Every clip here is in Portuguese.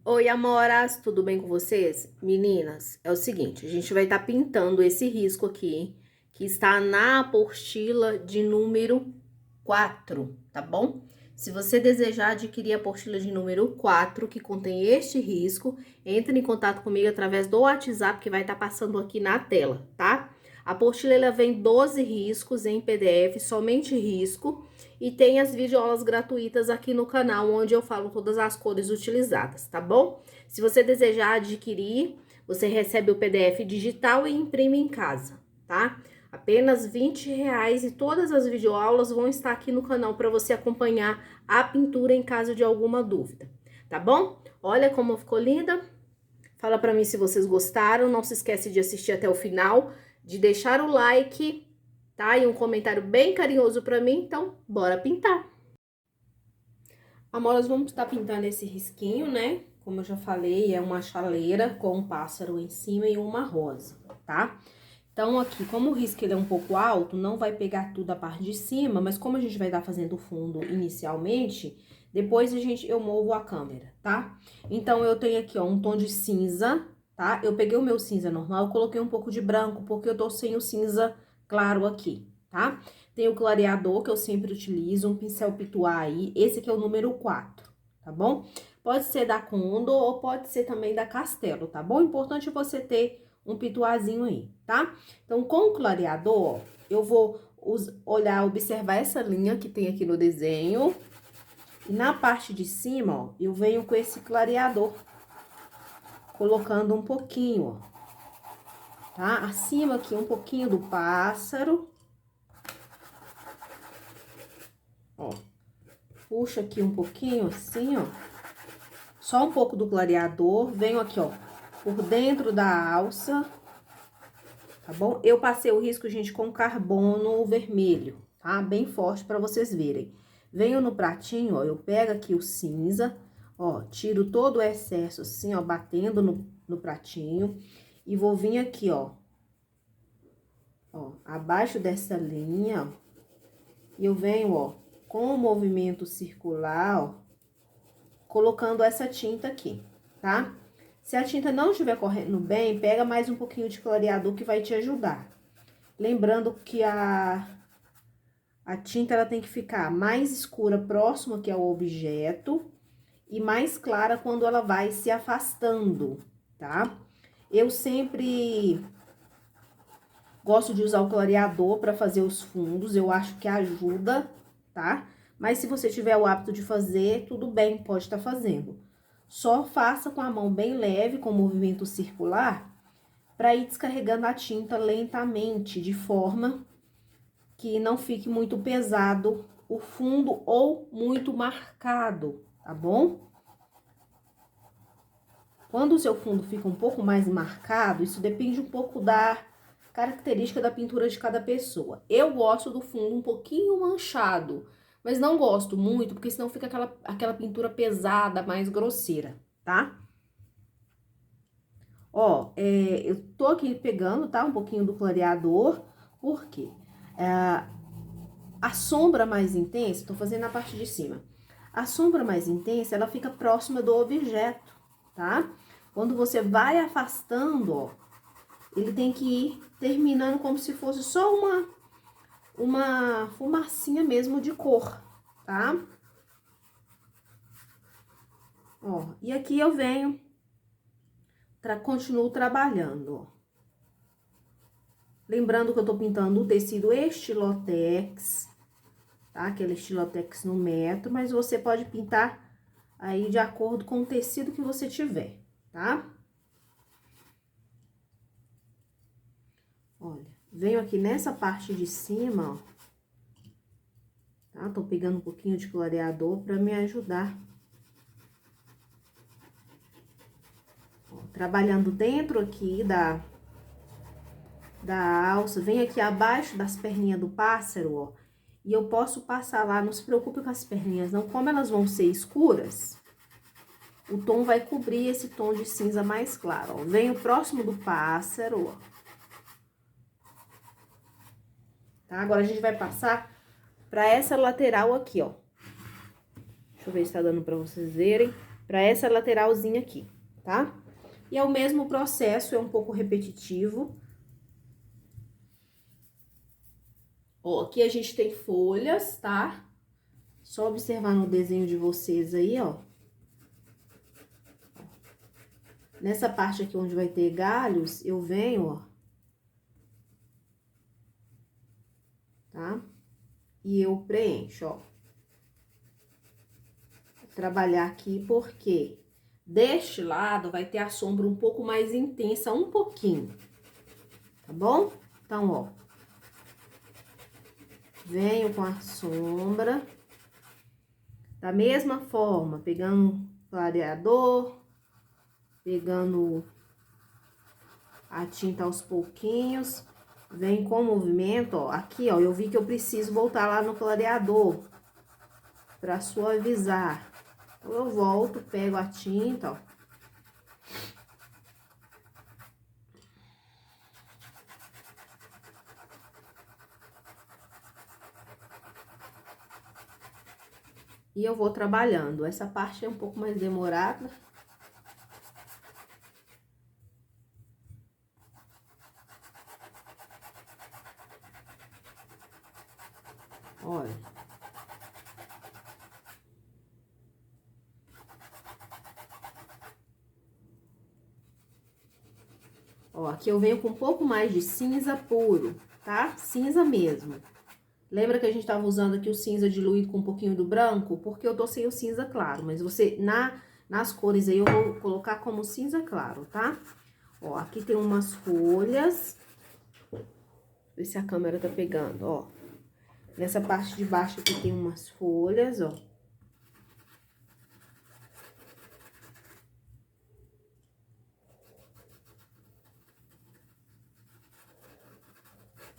Oi, amoras, tudo bem com vocês? Meninas, é o seguinte, a gente vai estar pintando esse risco aqui, que está na apostila de número 4, tá bom? Se você desejar adquirir a apostila de número 4, que contém este risco, entre em contato comigo através do WhatsApp, que vai estar passando aqui na tela, tá? A apostila, ela vem 12 riscos em PDF, somente risco, e tem as videoaulas gratuitas aqui no canal, onde eu falo todas as cores utilizadas, tá bom? Se você desejar adquirir, você recebe o PDF digital e imprime em casa, tá? Apenas R$ 20 e todas as videoaulas vão estar aqui no canal para você acompanhar a pintura em caso de alguma dúvida, tá bom? Olha como ficou linda. Fala para mim se vocês gostaram, não se esquece de assistir até o final, de deixar o like, tá? E um comentário bem carinhoso para mim, então bora pintar. Agora nós vamos estar pintando esse risquinho, né? Como eu já falei, é uma chaleira com um pássaro em cima e uma rosa, tá? Então, aqui, como o risco ele é um pouco alto, não vai pegar tudo a parte de cima, mas como a gente vai estar fazendo o fundo inicialmente, depois eu movo a câmera, tá? Então, eu tenho aqui, ó, um tom de cinza, tá? Eu peguei o meu cinza normal, coloquei um pouco de branco, porque eu tô sem o cinza claro aqui, tá? Tem o clareador, que eu sempre utilizo, um pincel pituá aí, esse aqui é o número 4, tá bom? Pode ser da Condor ou pode ser também da Castelo, tá bom? Importante é você ter um pituazinho aí, tá? Então, com o clareador, eu vou observar essa linha que tem aqui no desenho. E na parte de cima, ó, eu venho com esse clareador, colocando um pouquinho, ó, tá? Acima aqui, um pouquinho do pássaro. Ó, puxa aqui um pouquinho, assim, ó. Só um pouco do clareador, venho aqui, ó, por dentro da alça, tá bom? Eu passei o risco, gente, com carbono vermelho, tá? Bem forte pra vocês verem. Venho no pratinho, ó, eu pego aqui o cinza, ó, tiro todo o excesso assim, ó, batendo no pratinho. E vou vir aqui, ó, abaixo dessa linha, ó. E eu venho, ó, com o movimento circular, ó, colocando essa tinta aqui, tá? Se a tinta não estiver correndo bem, pega mais um pouquinho de clareador que vai te ajudar. Lembrando que a tinta, ela tem que ficar mais escura próximo aqui ao objeto e mais clara quando ela vai se afastando, tá? Eu sempre gosto de usar o clareador para fazer os fundos, eu acho que ajuda, tá? Mas se você tiver o hábito de fazer, tudo bem, pode estar fazendo. Só faça com a mão bem leve, com movimento circular, para ir descarregando a tinta lentamente, de forma que não fique muito pesado o fundo ou muito marcado, tá bom? Quando o seu fundo fica um pouco mais marcado, isso depende um pouco da característica da pintura de cada pessoa. Eu gosto do fundo um pouquinho manchado, mas não gosto muito, porque senão fica aquela pintura pesada, mais grosseira, tá? Ó, eu tô aqui pegando, tá? Um pouquinho do clareador, por quê? A sombra mais intensa, tô fazendo na parte de cima. A sombra mais intensa, ela fica próxima do objeto, tá? Quando você vai afastando, ó, ele tem que ir terminando como se fosse só uma fumacinha mesmo de cor, tá? Ó, e aqui eu venho, continuo trabalhando, ó. Lembrando que eu tô pintando o tecido Estilotex, tá? Aquele Estilotex no metro, mas você pode pintar aí de acordo com o tecido que você tiver, tá? Olha, venho aqui nessa parte de cima, ó, tá? Tô pegando um pouquinho de clareador pra me ajudar. Ó, trabalhando dentro aqui da alça, vem aqui abaixo das perninhas do pássaro, ó. E eu posso passar lá, não se preocupe com as perninhas, não. Como elas vão ser escuras, o tom vai cobrir esse tom de cinza mais claro, ó. Venho próximo do pássaro, ó. Tá? Agora, a gente vai passar pra essa lateral aqui, ó. Deixa eu ver se tá dando pra vocês verem. pra essa lateralzinha aqui, tá? E é o mesmo processo, é um pouco repetitivo. Ó, aqui a gente tem folhas, tá? Só observar no desenho de vocês aí, ó. Nessa parte aqui onde vai ter galhos, eu venho, ó. Tá? E eu preencho, ó. Vou trabalhar aqui porque deste lado vai ter a sombra um pouco mais intensa, um pouquinho. Tá bom? Então, ó. Venho com a sombra. Da mesma forma, pegando clareador, pegando a tinta aos pouquinhos, vem com o movimento, ó. Aqui, ó, eu vi que eu preciso voltar lá no clareador pra suavizar. Então, eu volto, pego a tinta, ó. E eu vou trabalhando. Essa parte é um pouco mais demorada. Olha. Ó, aqui eu venho com um pouco mais de cinza puro, tá? Cinza mesmo. Lembra que a gente tava usando aqui o cinza diluído com um pouquinho do branco? Porque eu tô sem o cinza claro, mas você, nas cores aí, eu vou colocar como cinza claro, tá? Ó, aqui tem umas folhas. Ver se a câmera tá pegando, ó. Nessa parte de baixo aqui tem umas folhas, ó.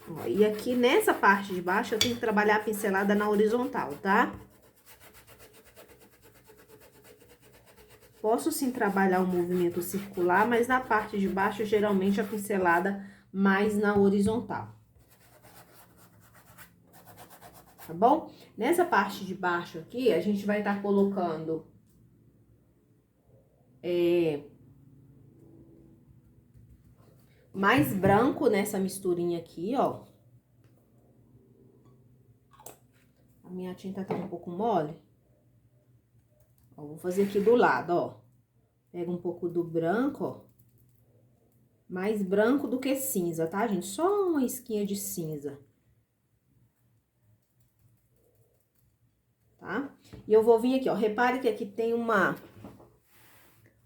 Ó, e aqui nessa parte de baixo eu tenho que trabalhar a pincelada na horizontal, tá? Posso sim trabalhar o movimento circular, mas na parte de baixo, geralmente, a pincelada mais na horizontal. Tá bom? Nessa parte de baixo aqui, a gente vai estar colocando mais branco nessa misturinha aqui, ó. A minha tinta tá um pouco mole. Ó, vou fazer aqui do lado, ó. Pega um pouco do branco, ó. Mais branco do que cinza, tá, gente? Só uma esquinha de cinza. Tá? E eu vou vir aqui, ó. Repare que aqui tem uma...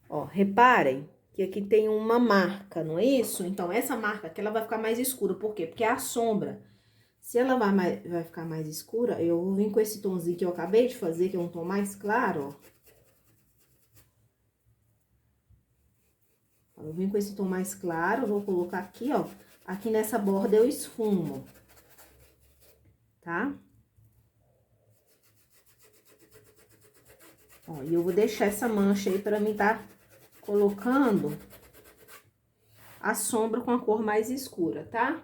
Ó, reparem que aqui tem uma marca, não é isso? Então, essa marca aqui, ela vai ficar mais escura. Por quê? Porque é a sombra. Se ela vai ficar mais escura, eu vou vir com esse tomzinho que eu acabei de fazer, que é um tom mais claro, ó. Eu vim com esse tom mais claro, vou colocar aqui, ó. Aqui nessa borda eu esfumo, tá? Ó, e eu vou deixar essa mancha aí pra mim tá colocando a sombra com a cor mais escura, tá?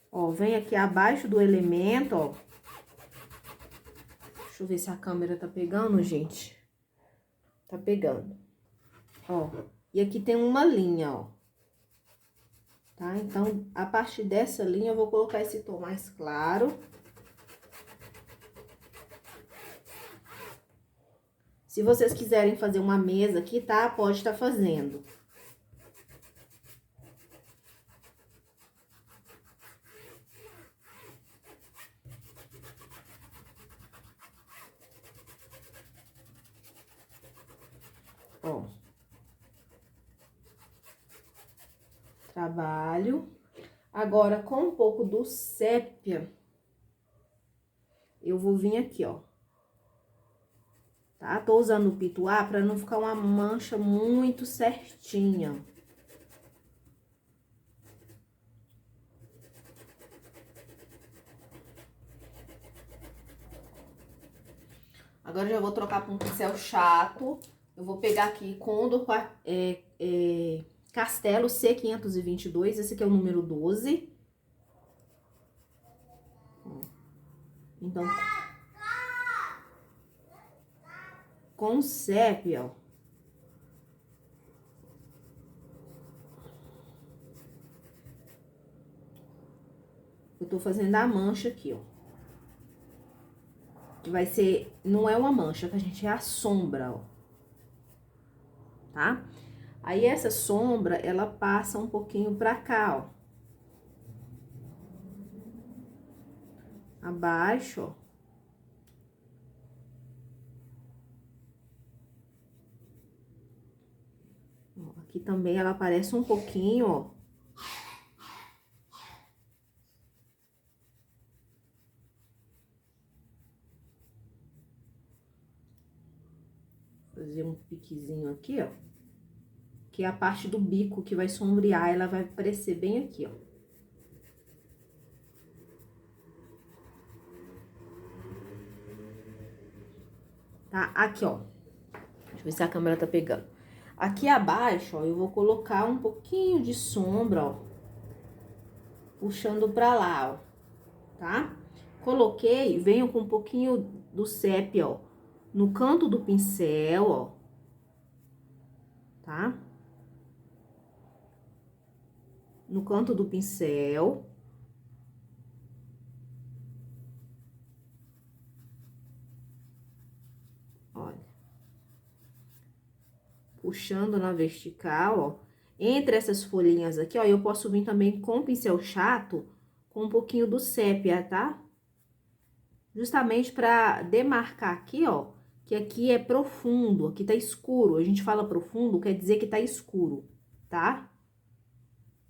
Ó, vem aqui abaixo do elemento, ó. Deixa eu ver se a câmera tá pegando, gente. Tá pegando. Ó, e aqui tem uma linha, ó. Tá? Então, a partir dessa linha, eu vou colocar esse tom mais claro. Se vocês quiserem fazer uma mesa aqui, tá? Pode estar fazendo. Ó. Trabalho. Agora, com um pouco do sépia, eu vou vir aqui, ó. Tá? Tô usando o pituá pra não ficar uma mancha muito certinha. Agora, eu já vou trocar para um pincel chato. Eu vou pegar aqui Condor Castelo C522, esse aqui é o número 12. Então, com sépia, ó. Eu tô fazendo a mancha aqui, ó. Que vai ser, não é uma mancha, que a gente é a sombra, ó. Tá? Aí, essa sombra, ela passa um pouquinho pra cá, ó. Abaixo, ó. Aqui também ela aparece um pouquinho, ó. Fazer um piquezinho aqui, ó. Que é a parte do bico que vai sombrear, ela vai aparecer bem aqui, ó. Tá? Aqui, ó. Deixa eu ver se a câmera tá pegando. Aqui abaixo, ó, eu vou colocar um pouquinho de sombra, ó. Puxando pra lá, ó. Tá? Coloquei, venho com um pouquinho do sépia, ó. No canto do pincel, ó. Tá? No canto do pincel. Olha. Puxando na vertical, ó. Entre essas folhinhas aqui, ó, eu posso vir também com o pincel chato, com um pouquinho do sépia, tá? Justamente pra demarcar aqui, ó, que aqui é profundo, aqui tá escuro. A gente fala profundo, quer dizer que tá escuro, tá?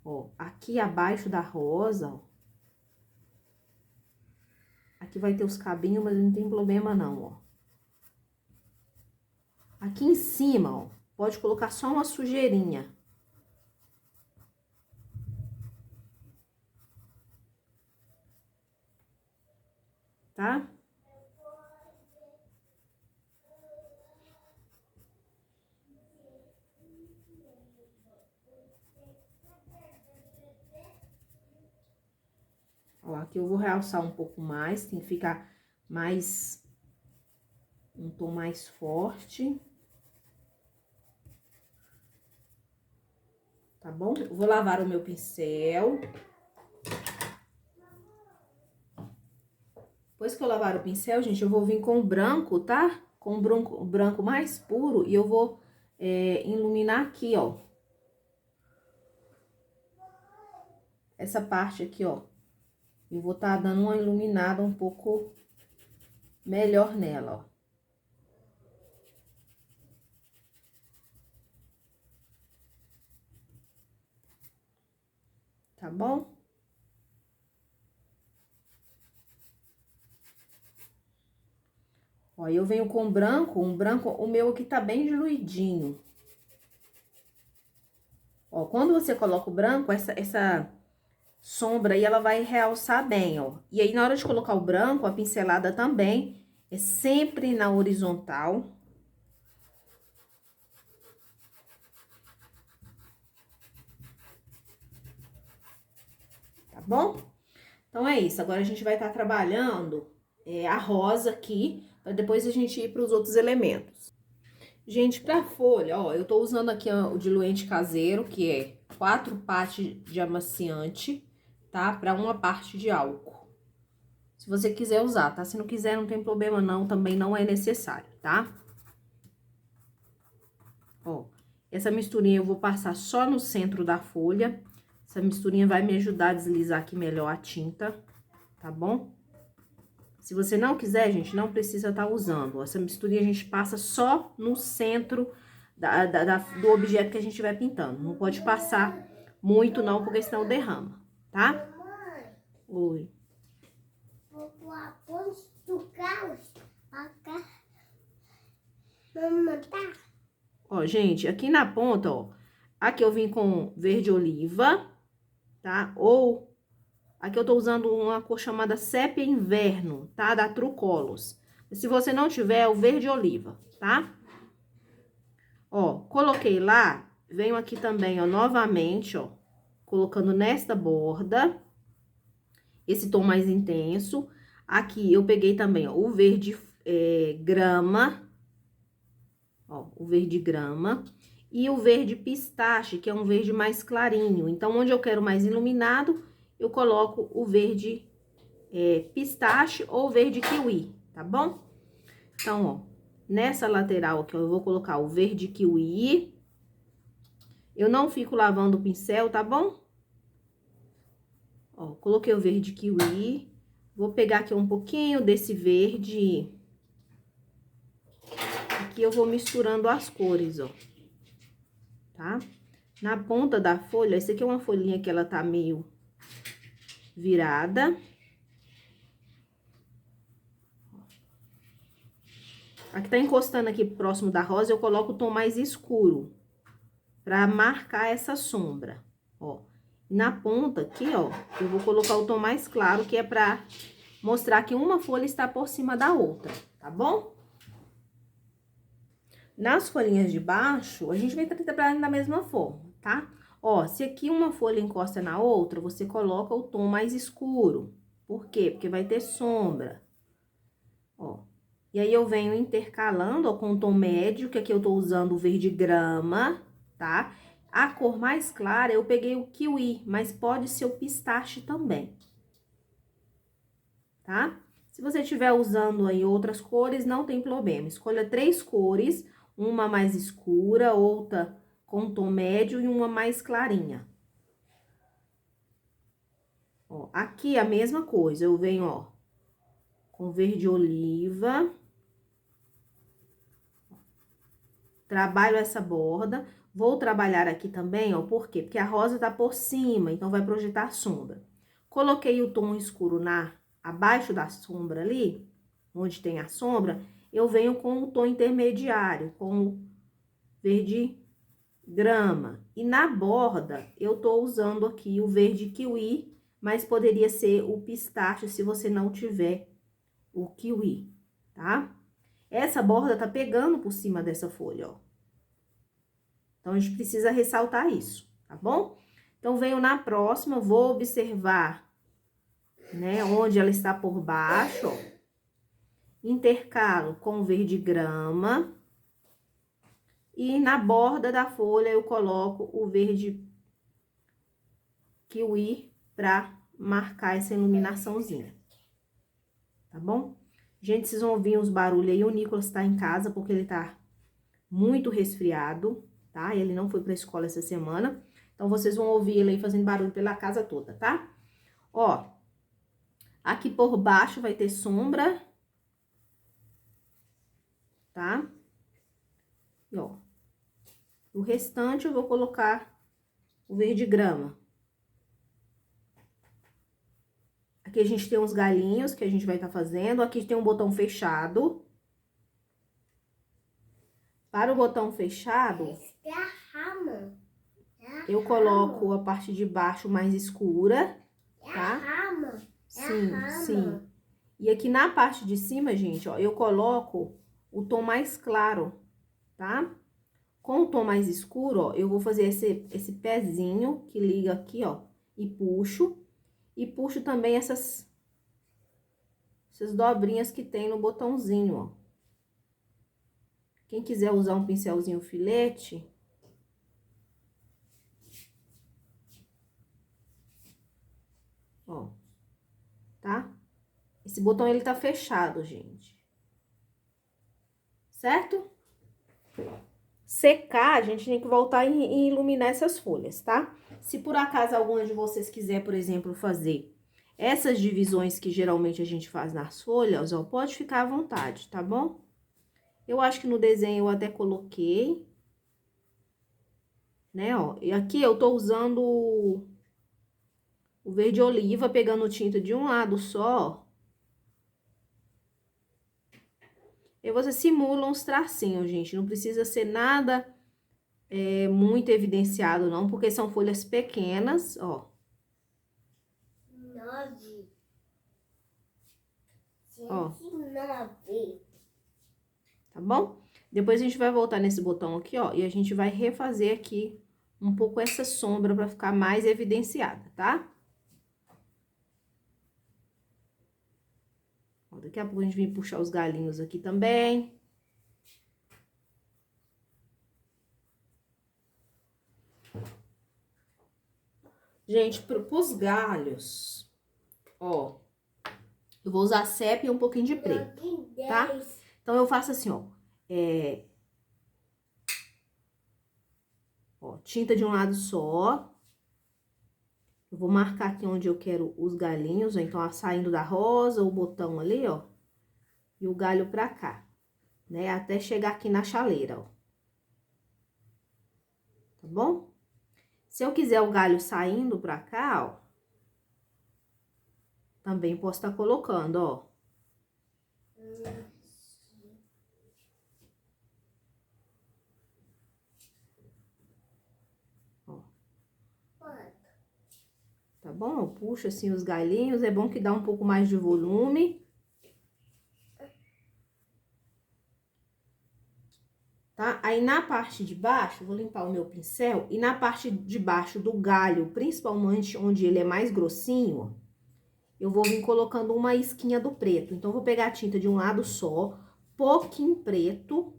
Ó, aqui abaixo da rosa, ó. Aqui vai ter os cabinhos, mas não tem problema não, ó. Aqui em cima, ó, pode colocar só uma sujeirinha. Tá? Ó, aqui eu vou realçar um pouco mais, tem que ficar mais, um tom mais forte. Tá bom? Eu vou lavar o meu pincel. Depois que eu lavar o pincel, gente, eu vou vir com o branco, tá? Com o branco mais puro e eu vou iluminar aqui, ó. Essa parte aqui, ó. Eu vou tá dando uma iluminada um pouco melhor nela, ó. Tá bom? Ó, eu venho com branco, o meu aqui tá bem diluidinho. Ó, quando você coloca o branco, essa sombra aí, ela vai realçar bem, ó. E aí, na hora de colocar o branco, a pincelada também é sempre na horizontal. Tá bom? Então, é isso. Agora, a gente vai estar trabalhando a rosa aqui, para depois a gente ir para os outros elementos. Gente, pra folha, ó, eu tô usando aqui ó, o diluente caseiro, que é 4 partes de amaciante, tá? Pra uma parte de álcool. Se você quiser usar, tá? Se não quiser, não tem problema não, também não é necessário, tá? Ó, essa misturinha eu vou passar só no centro da folha. Essa misturinha vai me ajudar a deslizar aqui melhor a tinta, tá bom? Se você não quiser, gente, não precisa estar usando. Essa misturinha a gente passa só no centro do objeto que a gente vai pintando. Não pode passar muito não, porque senão derrama, tá? Mamãe, Oi. vou pôr a ponte do carro. Mamãe, tá? Ó, gente, aqui na ponta, ó, aqui eu vim com verde oliva, tá? Ou aqui eu tô usando uma cor chamada Sépia Inverno, tá? Da Trucolos. Se você não tiver, é o verde oliva, tá? Ó, coloquei lá, venho aqui também, ó, novamente, ó, colocando nesta borda, esse tom mais intenso. Aqui eu peguei também, ó, o verde grama, Ó, o verde grama. E o verde pistache, que é um verde mais clarinho. Então, onde eu quero mais iluminado, eu coloco o verde pistache ou verde kiwi, tá bom? Então, ó, nessa lateral aqui, eu vou colocar o verde kiwi. Eu não fico lavando o pincel, tá bom? Ó, coloquei o verde kiwi. Vou pegar aqui um pouquinho desse verde. Aqui eu vou misturando as cores, ó. Tá? Na ponta da folha, essa aqui é uma folhinha que ela tá meio virada. A que tá encostando aqui próximo da rosa, eu coloco o tom mais escuro, pra marcar essa sombra, ó. Na ponta aqui, ó, eu vou colocar o tom mais claro, que é pra mostrar que uma folha está por cima da outra, tá bom? Nas folhinhas de baixo, a gente vai trabalhando da mesma forma, tá? Ó, se aqui uma folha encosta na outra, você coloca o tom mais escuro. Por quê? Porque vai ter sombra. Ó, e aí eu venho intercalando, ó, com o tom médio, que aqui eu tô usando o verde grama, tá? A cor mais clara, eu peguei o kiwi, mas pode ser o pistache também, tá? Se você estiver usando aí outras cores, não tem problema. Escolha 3 cores, uma mais escura, outra com tom médio e uma mais clarinha. Ó, aqui a mesma coisa, eu venho, ó, com verde oliva. Trabalho essa borda. Vou trabalhar aqui também, ó, por quê? Porque a rosa tá por cima, então vai projetar sombra. Coloquei o tom escuro abaixo da sombra ali, onde tem a sombra, eu venho com o tom intermediário, com o verde grama. E na borda, eu tô usando aqui o verde kiwi, mas poderia ser o pistache se você não tiver o kiwi, tá? Essa borda tá pegando por cima dessa folha, ó. Então, a gente precisa ressaltar isso, tá bom? Então, venho na próxima, vou observar, né, onde ela está por baixo, ó. Intercalo com o verde grama. E na borda da folha, eu coloco o verde kiwi pra marcar essa iluminaçãozinha, tá bom? Gente, vocês vão ouvir uns barulhos aí, o Nicolas tá em casa porque ele tá muito resfriado, tá? Ele não foi pra escola essa semana. Então, vocês vão ouvir ele aí fazendo barulho pela casa toda, tá? Ó, aqui por baixo vai ter sombra, tá? E, ó, o restante eu vou colocar o verde grama. Aqui a gente tem uns galinhos que a gente vai estar fazendo. Aqui tem um botão fechado. Para o botão fechado, eu coloco a parte de baixo mais escura, tá? Sim, sim. E aqui na parte de cima, gente, ó, eu coloco o tom mais claro, tá? Com o tom mais escuro, ó, eu vou fazer esse pezinho que liga aqui, ó, e puxo. E puxo também essas dobrinhas que tem no botãozinho, ó. Quem quiser usar um pincelzinho filete, ó, tá? Esse botão, ele tá fechado, gente. Certo? Secar, a gente tem que voltar e iluminar essas folhas, tá? Se por acaso alguma de vocês quiser, por exemplo, fazer essas divisões que geralmente a gente faz nas folhas, ó, pode ficar à vontade, tá bom? Eu acho que no desenho eu até coloquei, né, ó. E aqui eu tô usando o verde oliva, pegando tinta de um lado só. E você simula uns tracinhos, gente. Não precisa ser nada muito evidenciado, não, porque são folhas pequenas, ó. 9. Ó. 109. Tá bom? Depois a gente vai voltar nesse botão aqui, ó, e a gente vai refazer aqui um pouco essa sombra pra ficar mais evidenciada, tá? Ó, daqui a pouco a gente vem puxar os galinhos aqui também. Gente, pros galhos, ó, eu vou usar sépia e um pouquinho de preto, tá? Então, eu faço assim, ó, tinta de um lado só. Eu vou marcar aqui onde eu quero os galinhos, ó, então, ó, saindo da rosa, o botão ali, ó, e o galho pra cá, né? Até chegar aqui na chaleira, ó. Tá bom? Se eu quiser o galho saindo pra cá, ó, também posso estar colocando, ó. Ó. Tá bom? Eu puxo assim os galhinhos, é bom que dá um pouco mais de volume. Tá? Aí, na parte de baixo, vou limpar o meu pincel, e na parte de baixo do galho, principalmente onde ele é mais grossinho, ó, eu vou vir colocando uma isquinha do preto. Então, eu vou pegar a tinta de um lado só, pouquinho preto,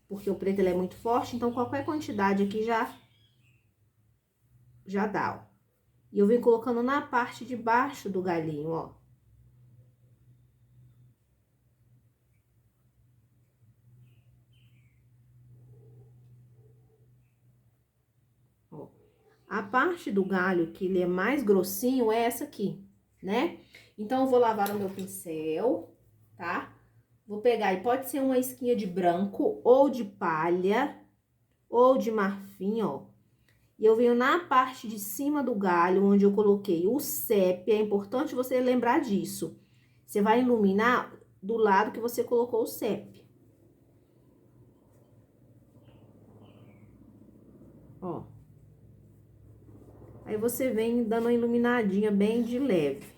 porque o preto ele é muito forte, então qualquer quantidade aqui já dá, ó. E eu venho colocando na parte de baixo do galinho, ó. Ó. A parte do galho que ele é mais grossinho é essa aqui, né? Então, eu vou lavar o meu pincel, tá? Vou pegar, e pode ser uma isquinha de branco, ou de palha, ou de marfim, ó. E eu venho na parte de cima do galho, onde eu coloquei o sépia, é importante você lembrar disso. Você vai iluminar do lado que você colocou o sépia. Ó. Aí, você vem dando uma iluminadinha bem de leve.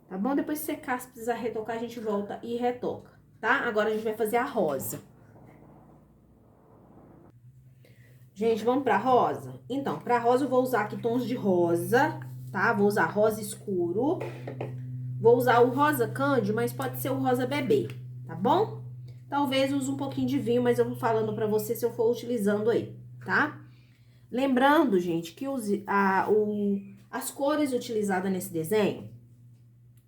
Tá bom? Depois que secar, se precisar retocar, a gente volta e retoca, tá? Agora, a gente vai fazer a rosa. Gente, vamos pra rosa? Então, pra rosa eu vou usar aqui tons de rosa, tá? Vou usar rosa escuro. Vou usar o rosa cândido, mas pode ser o rosa bebê, tá bom? Talvez use um pouquinho de vinho, mas eu vou falando pra você se eu for utilizando aí, tá? Lembrando, gente, que as cores utilizadas nesse desenho,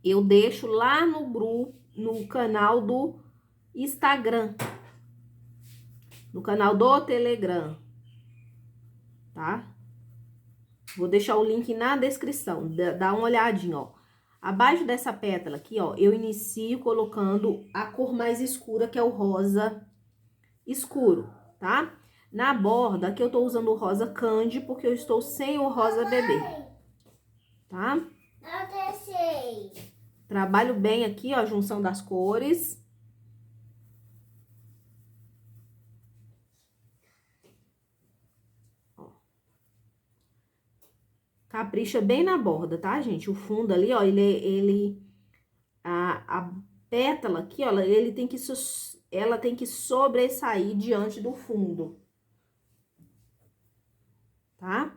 eu deixo lá no grupo, no canal do Instagram, no canal do Telegram, tá? Vou deixar o link na descrição, dá uma olhadinha, ó. Abaixo dessa pétala aqui, ó, eu inicio colocando a cor mais escura, que é o rosa escuro, tá? Na borda, aqui eu tô usando o rosa candy, porque eu estou sem o rosa bebê, tá? Eu deixei. Trabalho bem aqui, ó, a junção das cores. Capricha bem na borda, tá, gente? O fundo ali, ó, a pétala aqui, ó, ela tem que sobressair diante do fundo, tá?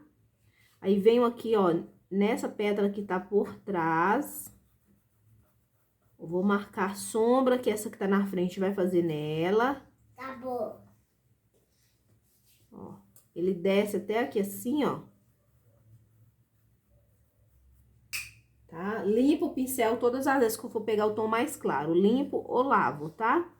Aí, venho aqui, ó, nessa pétala que tá por trás. Eu vou marcar sombra, que essa que tá na frente vai fazer nela. Tá bom. Ó, ele desce até aqui assim, ó. Tá? Limpo o pincel todas as vezes que eu for pegar o tom mais claro. Limpo ou lavo, tá?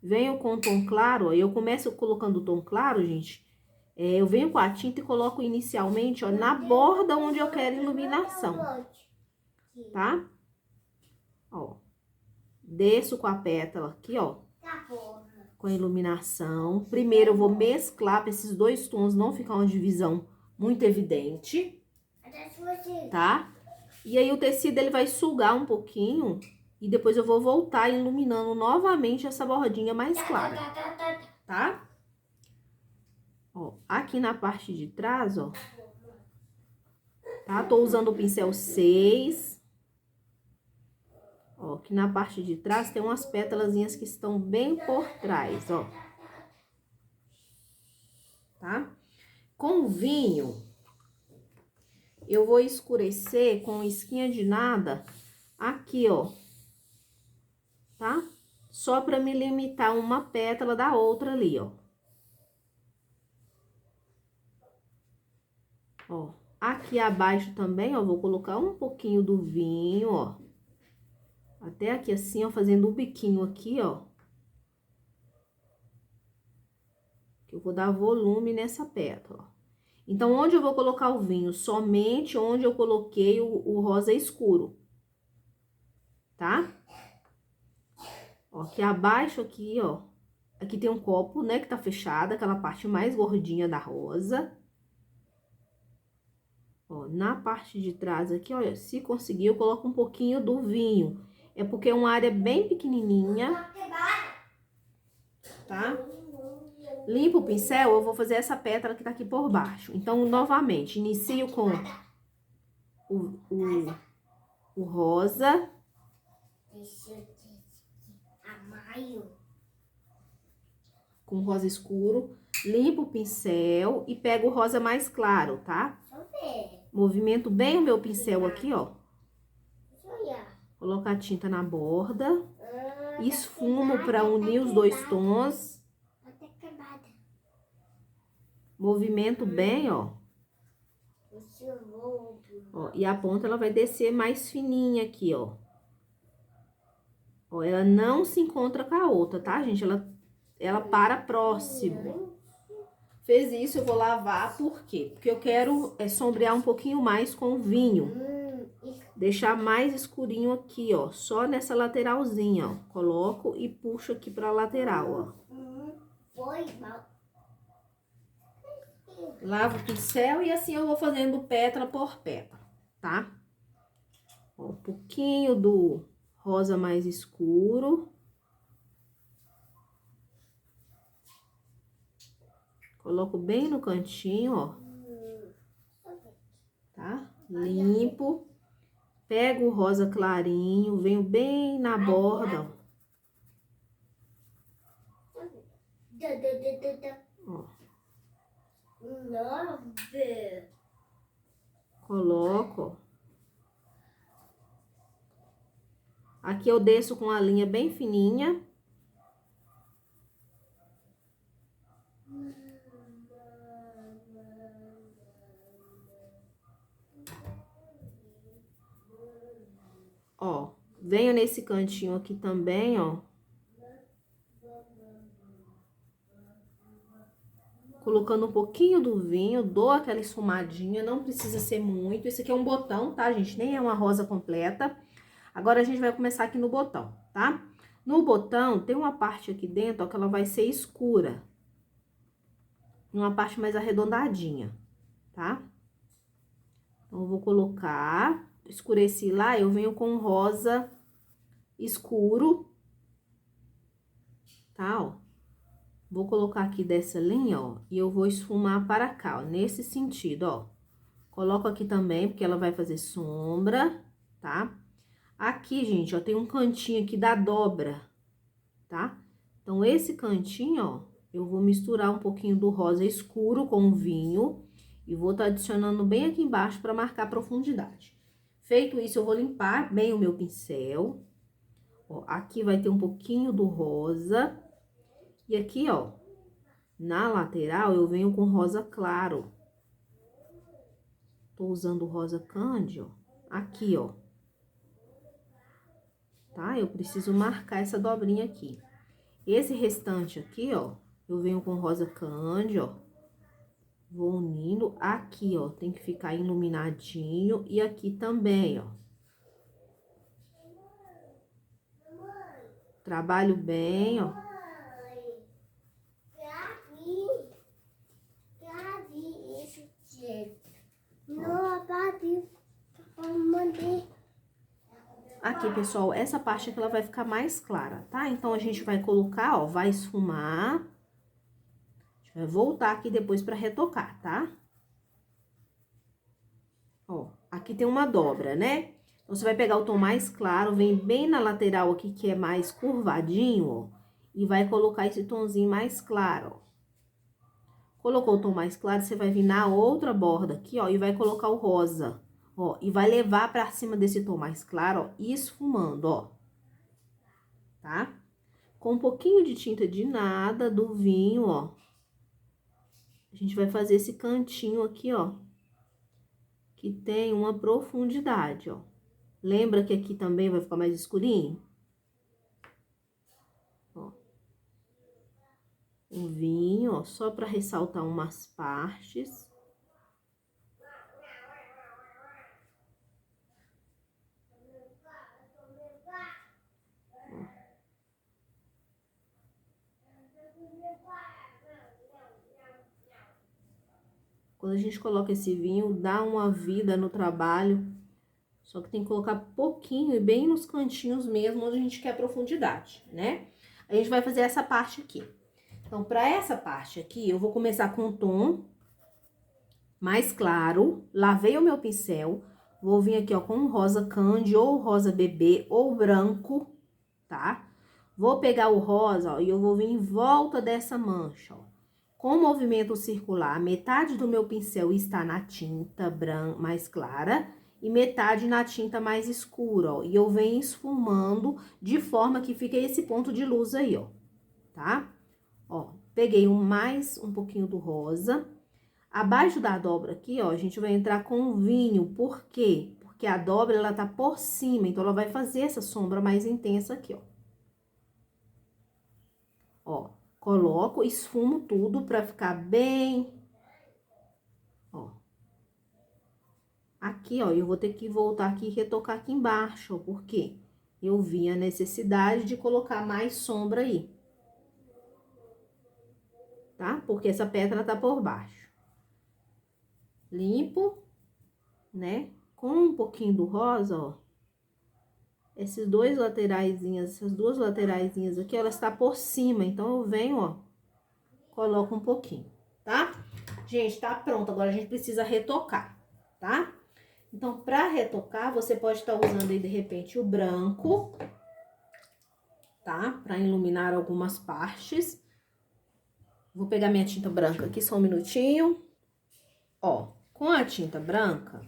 Venho com o tom claro, ó. Eu começo colocando o tom claro, gente. Eu venho com a tinta e coloco inicialmente, ó, na borda onde eu quero iluminação. Tá? Ó. Desço com a pétala aqui, ó. Tá bom. Com a iluminação. Primeiro, eu vou mesclar para esses dois tons não ficar uma divisão muito evidente. Tá? E aí, o tecido, ele vai sugar um pouquinho. E depois eu vou voltar iluminando novamente essa bordinha mais clara. Tá? Ó, aqui na parte de trás, ó. Tá? Tô usando o pincel 6. Ó, aqui na parte de trás tem umas pétalazinhas que estão bem por trás, ó. Tá? Com o vinho, eu vou escurecer com isquinha de nada aqui, ó. Tá? Só pra me limitar uma pétala da outra ali, ó. Aqui abaixo também, ó, vou colocar um pouquinho do vinho, ó. Até aqui assim, ó, fazendo um biquinho aqui, ó. Que eu vou dar volume nessa pétala, ó. Então, onde eu vou colocar o vinho? Somente onde eu coloquei o rosa escuro, tá? Ó, aqui abaixo aqui, ó. Aqui tem um copo, né, que tá fechado, aquela parte mais gordinha da rosa. Ó, na parte de trás aqui, olha, se conseguir, eu coloco um pouquinho do vinho. É porque é uma área bem pequenininha, tá? Limpo o pincel, eu vou fazer essa pétala que tá aqui por baixo. Então, novamente, inicio com o rosa. Deixa eu dizer amarelo. Com rosa escuro. Limpo o pincel e pego o rosa mais claro, tá? Deixa eu ver. Movimento bem o meu pincel aqui, ó. Deixa eu olhar. Coloco a tinta na borda. Esfumo para unir os dois tons. Tá quebrada. Movimento bem, ó. Ó, e a ponta ela vai descer mais fininha aqui, ó. Ó, ela não se encontra com a outra, tá, gente? Ela para próximo. Fez isso, eu vou lavar, por quê? Porque eu quero sombrear um pouquinho mais com o vinho. Deixar mais escurinho aqui, ó. Só nessa lateralzinha, ó. Coloco e puxo aqui pra lateral, ó. Foi mal. Lavo o pincel e assim eu vou fazendo pétala por pétala, tá? Ó, um pouquinho do rosa mais escuro. Coloco bem no cantinho, ó. Tá? Limpo. Pego o rosa clarinho, venho bem na borda, ó. Coloco, ó. Aqui eu desço com a linha bem fininha. Ó, venho nesse cantinho aqui também, ó. Colocando um pouquinho do vinho, dou aquela esfumadinha, não precisa ser muito. Esse aqui é um botão, tá, gente? Nem é uma rosa completa. Agora, a gente vai começar aqui no botão, tá? No botão, tem uma parte aqui dentro, ó, que ela vai ser escura. Uma parte mais arredondadinha, tá? Então, eu vou colocar, escureci lá, eu venho com rosa escuro, tá, ó. Vou colocar aqui dessa linha, ó, e eu vou esfumar para cá, ó, nesse sentido, ó. Coloco aqui também, porque ela vai fazer sombra, tá? Aqui, gente, ó, tem um cantinho aqui da dobra, tá? Então, esse cantinho, ó, eu vou misturar um pouquinho do rosa escuro com o vinho e vou tá adicionando bem aqui embaixo para marcar a profundidade. Feito isso, eu vou limpar bem o meu pincel. Ó, aqui vai ter um pouquinho do rosa. E aqui, ó, na lateral, eu venho com rosa claro. Tô usando rosa candy, ó, aqui, ó. Tá? Eu preciso marcar essa dobrinha aqui. Esse restante aqui, ó, eu venho com rosa candy, ó. Vou unindo. Aqui, ó, tem que ficar iluminadinho. E aqui também, ó. Trabalho bem, ó. Aqui, pessoal, essa parte aqui ela vai ficar mais clara, tá? Então, a gente vai colocar, ó, vai esfumar. A gente vai voltar aqui depois pra retocar, tá? Ó, aqui tem uma dobra, né? Então, você vai pegar o tom mais claro, vem bem na lateral aqui, que é mais curvadinho, ó. E vai colocar esse tomzinho mais claro, ó. Colocou o tom mais claro, você vai vir na outra borda aqui, ó, e vai colocar o rosa, ó. E vai levar pra cima desse tom mais claro, ó, esfumando, ó. Tá? Com um pouquinho de tinta de nada, do vinho, ó. A gente vai fazer esse cantinho aqui, ó. que tem uma profundidade, ó. Lembra que aqui também vai ficar mais escurinho? Ó. Um vinho, ó, só pra ressaltar umas partes. Quando a gente coloca esse vinho, dá uma vida no trabalho. Só que tem que colocar pouquinho e bem nos cantinhos mesmo, onde a gente quer profundidade, né? A gente vai fazer essa parte aqui. Então, pra essa parte aqui, eu vou começar com um tom mais claro. Lavei o meu pincel. Vou vir aqui, ó, com um rosa candy, ou rosa bebê, ou branco, tá? Vou pegar o rosa, ó, e eu vou vir em volta dessa mancha, ó. Com movimento circular, metade do meu pincel está na tinta branca mais clara e metade na tinta mais escura, ó. E eu venho esfumando de forma que fica esse ponto de luz aí, ó, tá? Ó, peguei mais um pouquinho do rosa. Abaixo da dobra aqui, ó, a gente vai entrar com o vinho. Por quê? Porque a dobra, ela tá por cima, então ela vai fazer essa sombra mais intensa aqui, ó. Ó, coloco, esfumo tudo pra ficar bem... Ó. Aqui, ó, eu vou ter que voltar aqui e retocar aqui embaixo, ó, porque eu vi a necessidade de colocar mais sombra aí. Tá? Porque essa pedra tá por baixo. Limpo, né? Com um pouquinho do rosa, ó. Esses dois lateraisinhas, essas duas lateraisinhas aqui, ela está por cima. Então, eu venho, ó, coloco um pouquinho, tá? Gente, tá pronto. Agora, a gente precisa retocar, tá? Então, pra retocar, você pode estar usando aí, de repente, o branco, tá? Pra iluminar algumas partes. Vou pegar minha tinta branca aqui, só um minutinho. Ó, com a tinta branca...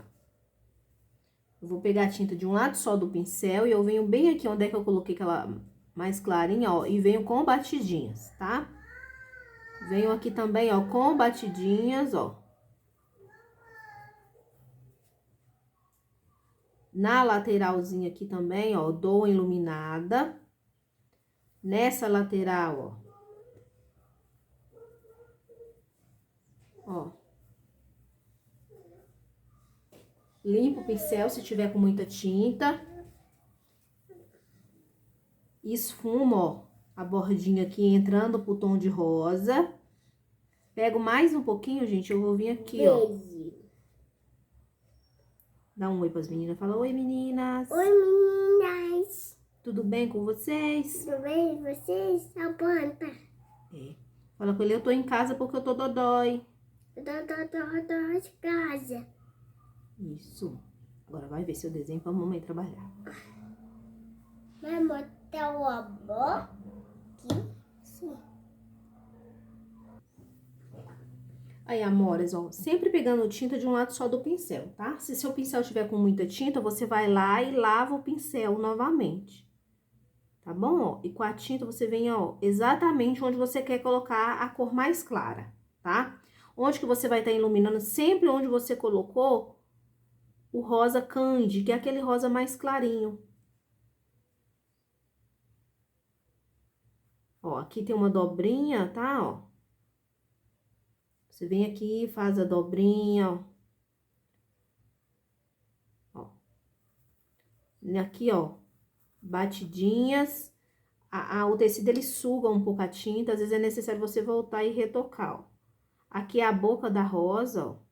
Eu vou pegar a tinta de um lado só do pincel e eu venho bem aqui onde é que eu coloquei aquela mais clarinha, ó, e venho com batidinhas, tá? Venho aqui também, ó, com batidinhas, ó. Na lateralzinha aqui também, ó, dou uma iluminada. Nessa lateral, ó. Ó. Limpo o pincel se tiver com muita tinta. Esfumo, ó, a bordinha aqui entrando pro tom de rosa. Pego mais um pouquinho, gente, eu vou vir aqui, ó. Dá um oi pras meninas. Fala, oi, meninas. Oi, meninas. Tudo bem com vocês? Tudo bem? Vocês? A planta. É. Fala com ele, eu tô em casa porque eu tô dodói. Eu tô de casa. Isso. Agora vai ver seu desenho pra mamãe trabalhar. Vai botar o avó aqui? Sim. Aí, amores, ó, sempre pegando tinta de um lado só do pincel, tá? Se seu pincel tiver com muita tinta, você vai lá e lava o pincel novamente. Tá bom, ó? E com a tinta você vem, ó, exatamente onde você quer colocar a cor mais clara, tá? Onde que você vai estar iluminando, sempre onde você colocou o rosa candy, que é aquele rosa mais clarinho. Ó, aqui tem uma dobrinha, tá, ó. Você vem aqui, faz a dobrinha, ó. Ó. Aqui, ó, batidinhas. O tecido, ele suga um pouco a tinta, às vezes é necessário você voltar e retocar, ó. Aqui é a boca da rosa, ó.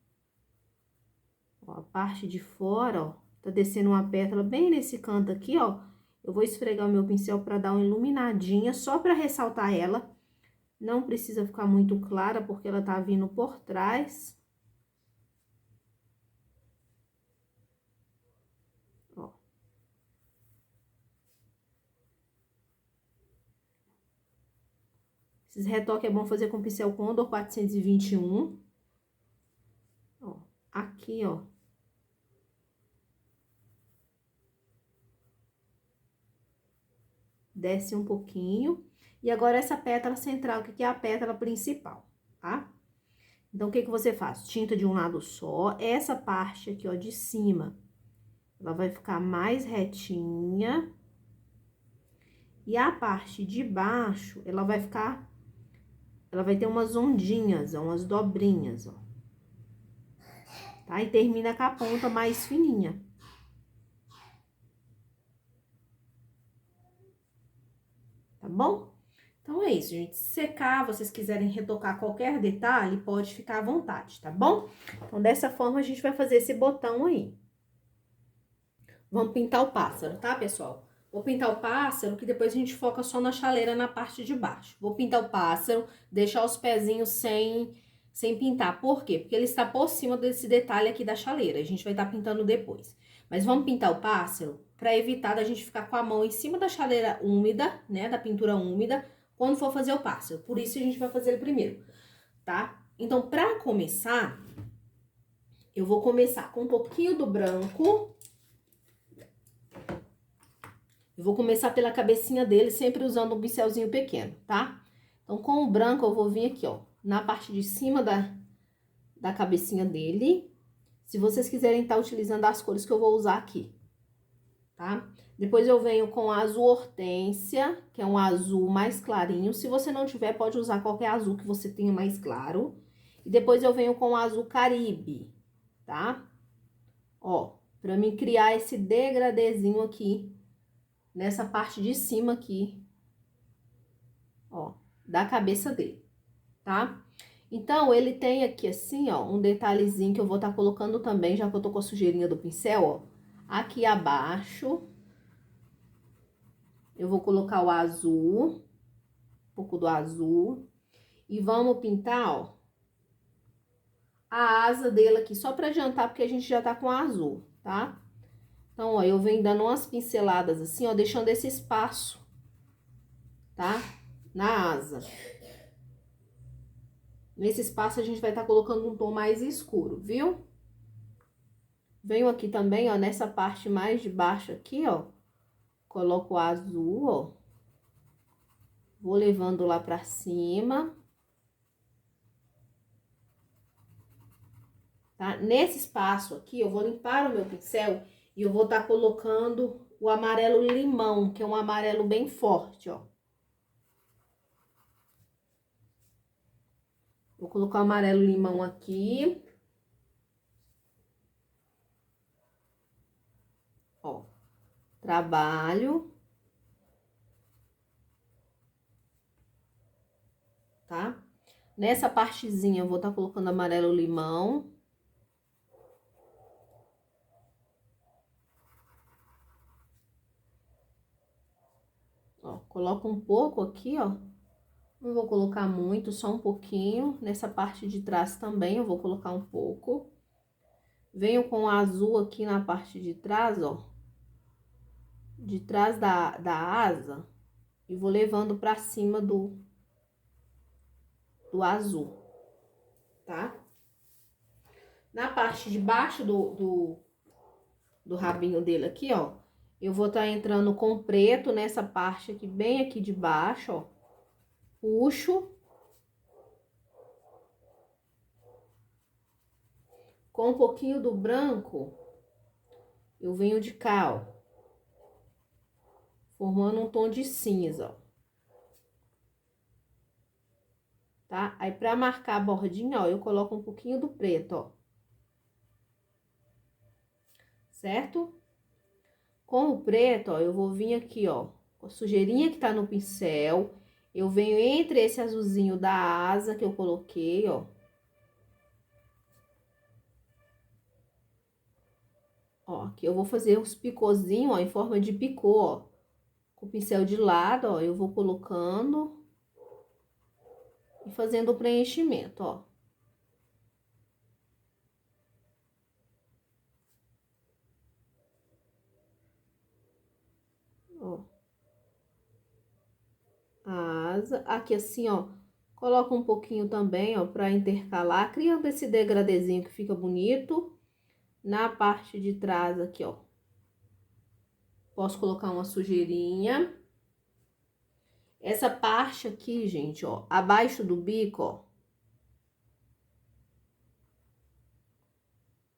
Ó, a parte de fora, ó, tá descendo uma pétala bem nesse canto aqui, ó. Eu vou esfregar o meu pincel pra dar uma iluminadinha, só pra ressaltar ela. Não precisa ficar muito clara, porque ela tá vindo por trás. Ó. Esses retoques é bom fazer com pincel Condor 421. Ó, aqui, ó. Desce um pouquinho. E agora essa pétala central, que é a pétala principal, tá? Então, o que que você faz? Tinta de um lado só, essa parte aqui, ó, de cima, ela vai ficar mais retinha. E a parte de baixo, ela vai ter umas ondinhas, ó, umas dobrinhas, ó. Tá? E termina com a ponta mais fininha. Tá bom? Então, é isso, gente. Se secar, vocês quiserem retocar qualquer detalhe, pode ficar à vontade, tá bom? Então, dessa forma, a gente vai fazer esse botão aí. Vamos pintar o pássaro, tá, pessoal? Vou pintar o pássaro, que depois a gente foca só na chaleira na parte de baixo. Vou pintar o pássaro, deixar os pezinhos sem pintar. Por quê? Porque ele está por cima desse detalhe aqui da chaleira. A gente vai estar pintando depois. Mas vamos pintar o pássaro para evitar da gente ficar com a mão em cima da chaleira úmida, né? Da pintura úmida, quando for fazer o pássaro. Por isso a gente vai fazer ele primeiro, tá? Então, para começar, eu vou começar com um pouquinho do branco. Eu vou começar pela cabecinha dele, sempre usando um pincelzinho pequeno, tá? Então, com o branco, eu vou vir aqui, ó, na parte de cima da cabecinha dele. Se vocês quiserem estar utilizando as cores que eu vou usar aqui, tá? Depois eu venho com azul hortênsia, que é um azul mais clarinho. Se você não tiver, pode usar qualquer azul que você tenha mais claro. E depois eu venho com azul caribe, tá? Ó, pra mim criar esse degradêzinho aqui nessa parte de cima aqui, ó, da cabeça dele, tá? Então, ele tem aqui assim, ó, um detalhezinho que eu vou estar colocando também, já que eu tô com a sujeirinha do pincel, ó. Aqui abaixo, eu vou colocar o azul, um pouco do azul, e vamos pintar, ó, a asa dele aqui, só pra adiantar, porque a gente já tá com azul, tá? Então, ó, eu venho dando umas pinceladas assim, ó, deixando esse espaço, tá? Na asa. Nesse espaço, a gente vai estar colocando um tom mais escuro, viu? Venho aqui também, ó, nessa parte mais de baixo aqui, ó. Coloco o azul, ó. Vou levando lá pra cima. Tá? Nesse espaço aqui, eu vou limpar o meu pincel e eu vou estar colocando o amarelo limão, que é um amarelo bem forte, ó. Vou colocar o amarelo limão aqui. Ó, trabalho. Tá? Nessa partezinha eu vou estar colocando amarelo limão. Ó, coloco um pouco aqui, ó. Não vou colocar muito, só um pouquinho. Nessa parte de trás também eu vou colocar um pouco. Venho com o azul aqui na parte de trás, ó. De trás da asa. E vou levando pra cima do azul, tá? Na parte de baixo do rabinho dele aqui, ó. Eu vou estar entrando com preto nessa parte aqui, bem aqui de baixo, ó. Puxo. Com um pouquinho do branco, eu venho de cá, ó. Formando um tom de cinza, ó. Tá? Aí, pra marcar a bordinha, ó, eu coloco um pouquinho do preto, ó. Certo? Com o preto, ó, eu vou vir aqui, ó, com a sujeirinha que tá no pincel. Eu venho entre esse azulzinho da asa que eu coloquei, ó. Ó, aqui eu vou fazer os picôzinhos, ó, em forma de picô, ó. Com o pincel de lado, ó, eu vou colocando e fazendo o preenchimento, ó. Ó. A asa, aqui assim, ó, coloca um pouquinho também, ó, pra intercalar, criando esse degradezinho que fica bonito. Na parte de trás aqui, ó. Posso colocar uma sujeirinha. Essa parte aqui, gente, ó, abaixo do bico, ó.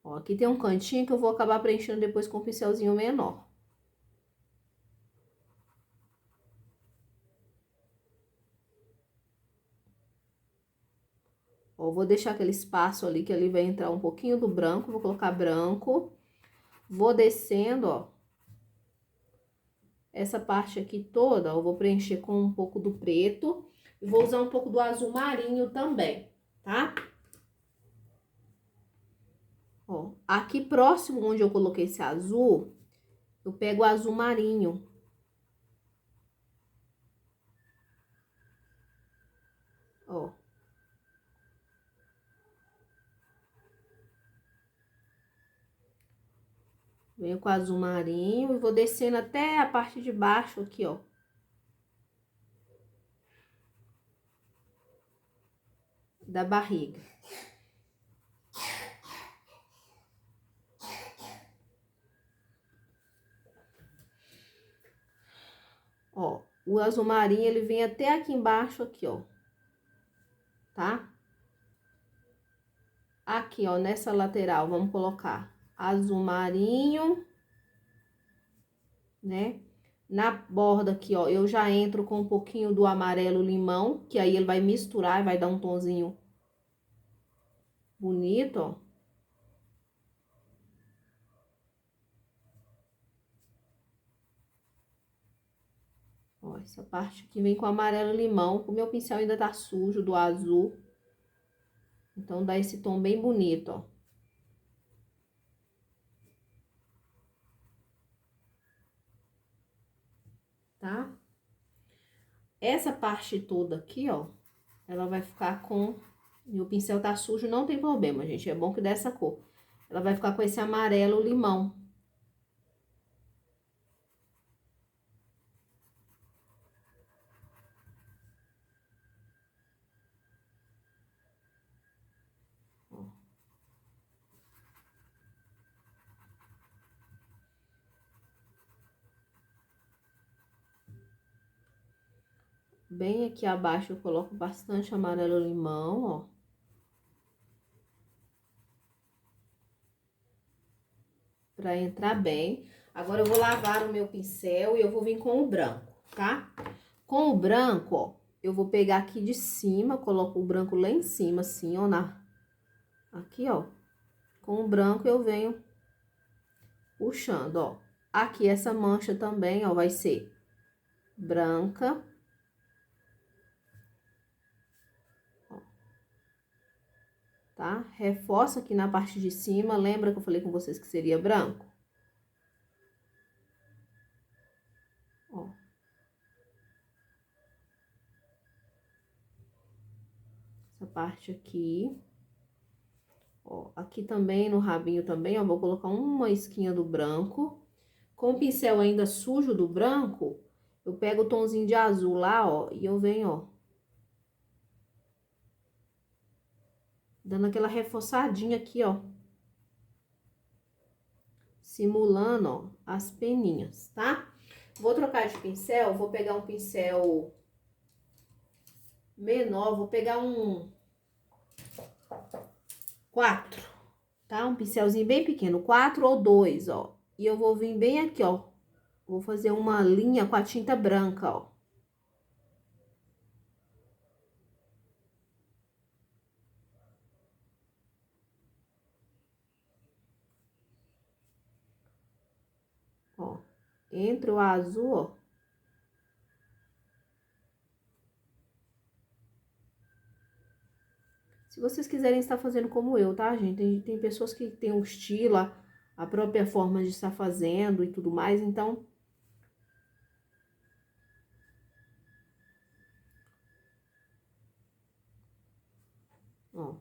Ó, aqui tem um cantinho que eu vou acabar preenchendo depois com um pincelzinho menor. Ó, vou deixar aquele espaço ali, que ali vai entrar um pouquinho do branco, vou colocar branco. Vou descendo, ó. Essa parte aqui toda, ó, eu vou preencher com um pouco do preto. E vou usar um pouco do azul marinho também, tá? Ó, aqui próximo onde eu coloquei esse azul, eu pego o azul marinho. Ó. Venho com azul marinho e vou descendo até a parte de baixo aqui, ó. Da barriga. Ó, o azul marinho, ele vem até aqui embaixo, aqui, ó. Tá? Aqui, ó, nessa lateral, vamos colocar azul marinho, né? Na borda aqui, ó, eu já entro com um pouquinho do amarelo limão, que aí ele vai misturar e vai dar um tonzinho bonito, ó. Ó, essa parte aqui vem com amarelo limão, o meu pincel ainda tá sujo do azul. Então, dá esse tom bem bonito, ó. Tá? Essa parte toda aqui, ó, ela vai ficar com... Meu pincel tá sujo, não tem problema, gente. É bom que dê essa cor. Ela vai ficar com esse amarelo limão. Ó. Bem aqui abaixo eu coloco bastante amarelo limão, ó. Pra entrar bem. Agora eu vou lavar o meu pincel e eu vou vir com o branco, tá? Com o branco, ó, eu vou pegar aqui de cima, coloco o branco lá em cima, assim, ó, aqui, ó. Com o branco eu venho puxando, ó. Aqui essa mancha também, ó, vai ser branca. Ó. Tá? Reforça aqui na parte de cima, lembra que eu falei com vocês que seria branco? Ó. Essa parte aqui. Ó, aqui também, no rabinho também, ó, vou colocar uma esquinha do branco. Com o pincel ainda sujo do branco, eu pego o tonzinho de azul lá, ó, e eu venho, ó, dando aquela reforçadinha aqui, ó. Simulando, ó, as peninhas, tá? Vou trocar de pincel, vou pegar um pincel menor, vou pegar um 4, tá? Um pincelzinho bem pequeno, 4 ou 2, ó. E eu vou vir bem aqui, ó. Vou fazer uma linha com a tinta branca, ó. Ó, entre o azul, ó. Se vocês quiserem estar fazendo como eu, tá, gente? Tem pessoas que têm um estilo, a própria forma de estar fazendo e tudo mais, então... Ó,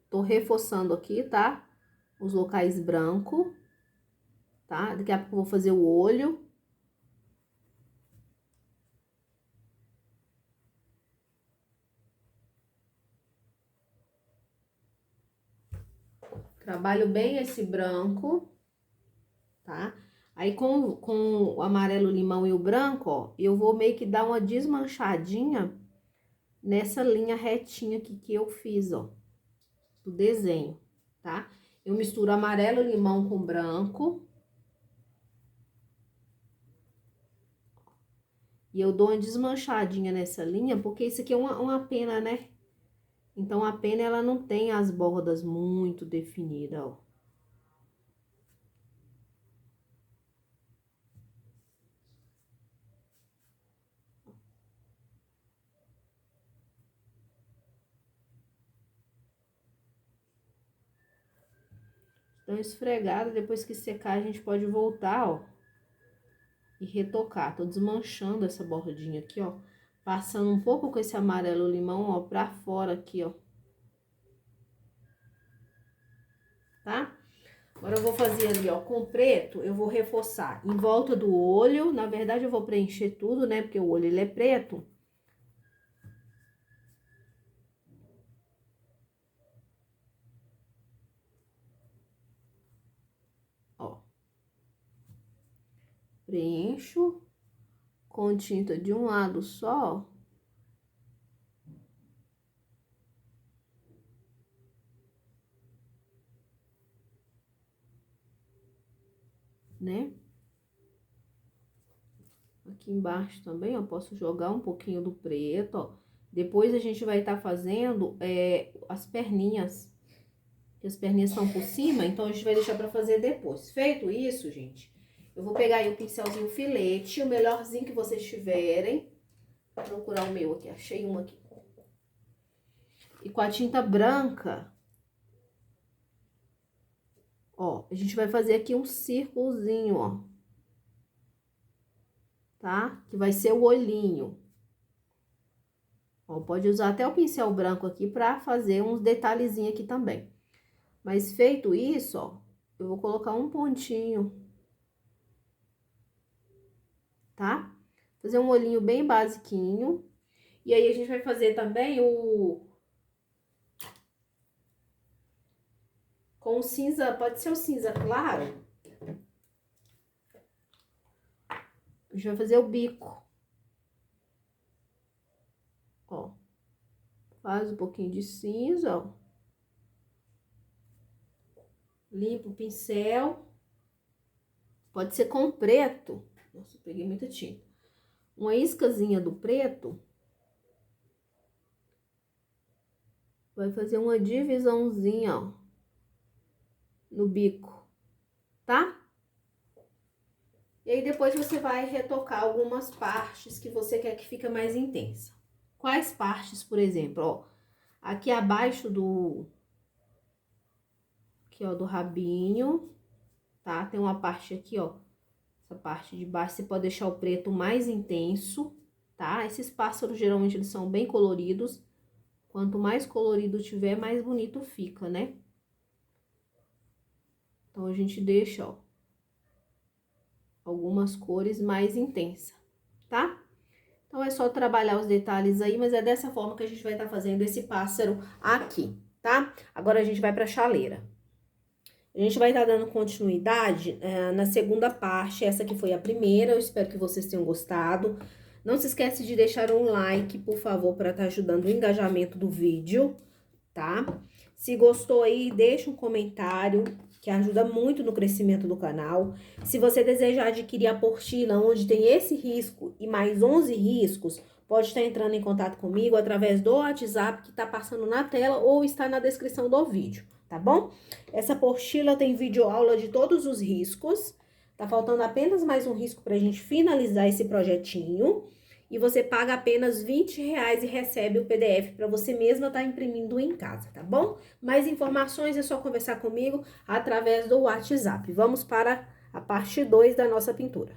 tô reforçando aqui, tá? Os locais brancos, tá? Daqui a pouco eu vou fazer o olho. Trabalho bem esse branco, tá? Aí, com o amarelo limão e o branco, ó, eu vou meio que dar uma desmanchadinha nessa linha retinha aqui que eu fiz, ó, do desenho, tá? Eu misturo amarelo, limão com branco. E eu dou uma desmanchadinha nessa linha, porque isso aqui é uma pena, né? Então, a pena, ela não tem as bordas muito definidas, ó. Então, esfregada, depois que secar, a gente pode voltar, ó. E retocar. Tô desmanchando essa bordinha aqui, ó. Passando um pouco com esse amarelo limão, ó, pra fora aqui, ó. Tá? Agora eu vou fazer ali, ó, com preto, eu vou reforçar em volta do olho. Na verdade, eu vou preencher tudo, né? Porque o olho, ele é preto. Ó. Preencho com tinta de um lado só. Né? Aqui embaixo também, ó, posso jogar um pouquinho do preto, ó. Depois a gente vai estar fazendo as perninhas. Que as perninhas estão por cima, então a gente vai deixar pra fazer depois. Feito isso, gente, eu vou pegar aí o pincelzinho filete, o melhorzinho que vocês tiverem. Vou procurar o meu aqui, achei um aqui. E com a tinta branca, ó, a gente vai fazer aqui um círculozinho, ó. Tá? Que vai ser o olhinho. Ó, pode usar até o pincel branco aqui pra fazer uns detalhezinhos aqui também. Mas feito isso, ó, eu vou colocar um pontinho. Tá? Fazer um olhinho bem basiquinho. E aí, a gente vai fazer também com o cinza, pode ser o cinza claro. A gente vai fazer o bico. Ó. Faz um pouquinho de cinza, ó. Limpa o pincel. Pode ser com preto. Nossa, eu peguei muita tinta. Uma iscazinha do preto. Vai fazer uma divisãozinha, ó. No bico, tá? E aí, depois você vai retocar algumas partes que você quer que fique mais intensa. Quais partes, por exemplo, ó. Aqui abaixo aqui, ó, do rabinho, tá? Tem uma parte aqui, ó. Essa parte de baixo, você pode deixar o preto mais intenso, tá? Esses pássaros, geralmente, eles são bem coloridos. Quanto mais colorido tiver, mais bonito fica, né? Então, a gente deixa, ó, algumas cores mais intensas, tá? Então, é só trabalhar os detalhes aí, mas é dessa forma que a gente vai estar fazendo esse pássaro aqui, tá? Agora, a gente vai pra chaleira. A gente vai estar dando continuidade na segunda parte, essa aqui foi a primeira, eu espero que vocês tenham gostado. Não se esquece de deixar um like, por favor, para estar ajudando o engajamento do vídeo, tá? Se gostou aí, deixa um comentário, que ajuda muito no crescimento do canal. Se você desejar adquirir a apostila, onde tem esse risco e mais 11 riscos, pode estar entrando em contato comigo através do WhatsApp que está passando na tela ou está na descrição do vídeo, tá bom? Essa apostila tem videoaula de todos os riscos. Tá faltando apenas mais um risco pra gente finalizar esse projetinho. E você paga apenas R$20 e recebe o PDF para você mesma estar imprimindo em casa, tá bom? Mais informações é só conversar comigo através do WhatsApp. Vamos para a parte 2 da nossa pintura.